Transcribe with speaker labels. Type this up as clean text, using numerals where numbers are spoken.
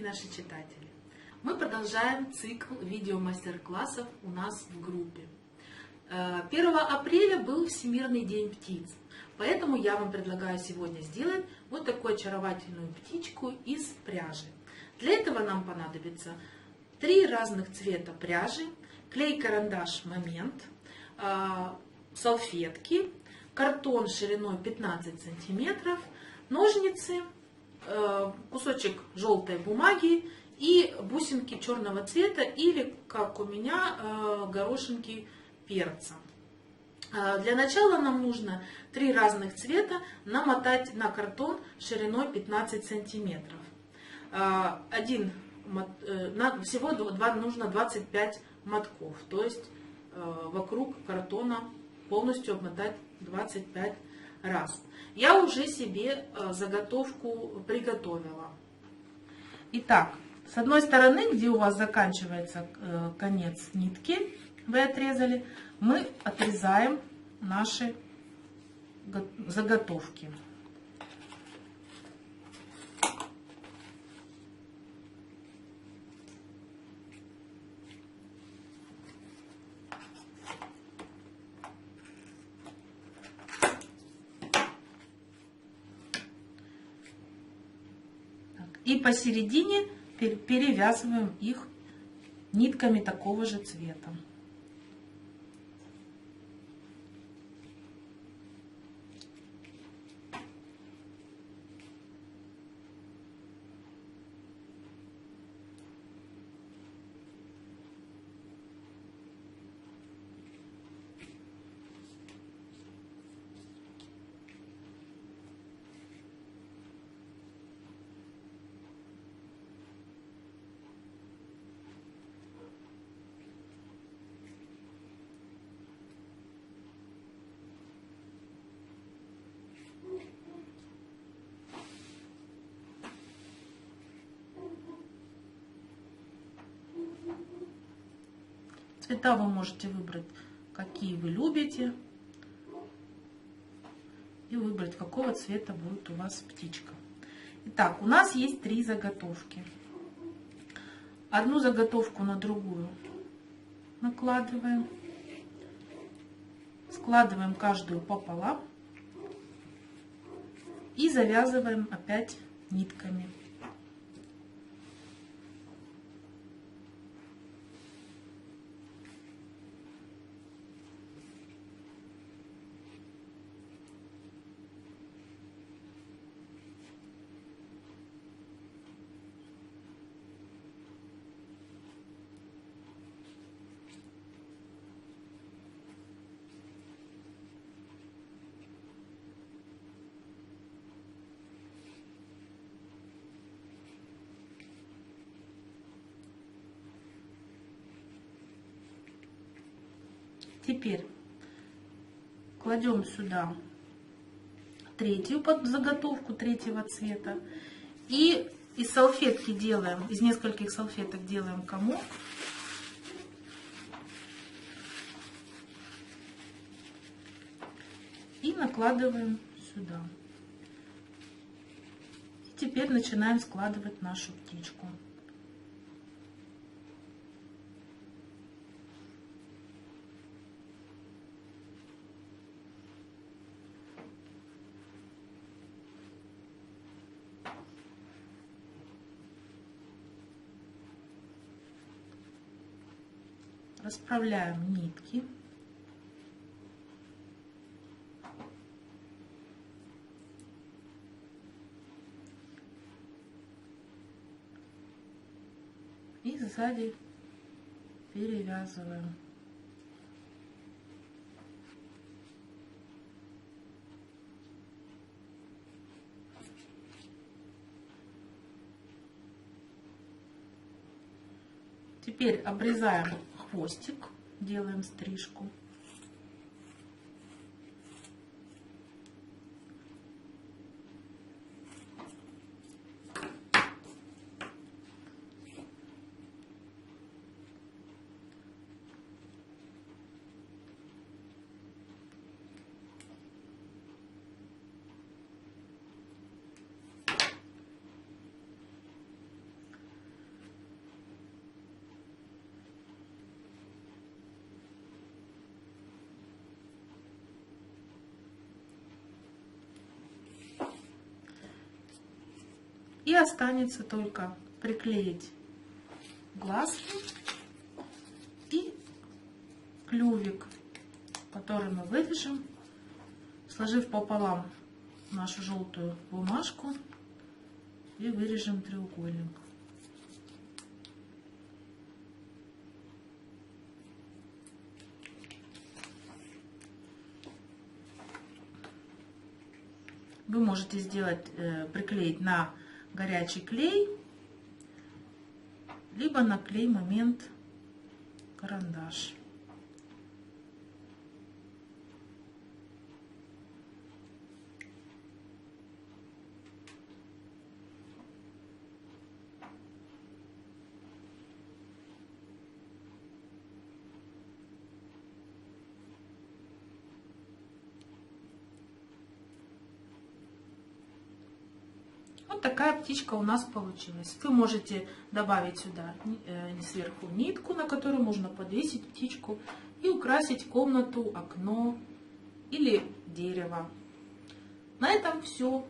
Speaker 1: наши читатели! Мы продолжаем цикл видео-мастер-классов у нас в группе. 1 апреля был Всемирный день птиц, поэтому я вам предлагаю сегодня сделать вот такую очаровательную птичку из пряжи. Для этого нам понадобится 3 разных цвета пряжи, клей-карандаш «Момент», салфетки, картон шириной 15 сантиметров, ножницы, кусочек желтой бумаги и бусинки черного цвета или, как у меня, горошинки перца. Для начала нам нужно 3 разных цвета намотать на картон шириной 15 сантиметров. Всего нужно 25 мотков, то есть вокруг картона полностью обмотать 25 раз. Я уже себе заготовку приготовила. Итак, с одной стороны, где у вас заканчивается конец нитки, вы отрезали, мы отрезаем наши заготовки. И посередине перевязываем их нитками такого же цвета. Цвета вы можете выбрать, какие вы любите, и выбрать, какого цвета будет у вас птичка. Итак, у нас есть 3 заготовки. Одну заготовку на другую накладываем, складываем каждую пополам и завязываем опять нитками. Теперь кладем сюда 3-ю заготовку 3-го цвета и из салфетки делаем, из нескольких салфеток делаем комок. И накладываем сюда. И теперь начинаем складывать нашу птичку. Расправляем нитки. И сзади перевязываем. Теперь обрезаем хвостик, делаем стрижку. И останется только приклеить глазки и клювик, который мы вырежем, сложив пополам нашу желтую бумажку, и вырежем треугольник. Вы можете сделать, приклеить на горячий клей, либо на клей момент карандаш. Вот такая птичка у нас получилась. Вы можете добавить сюда сверху нитку, на которую можно подвесить птичку и украсить комнату, окно или дерево. На этом все.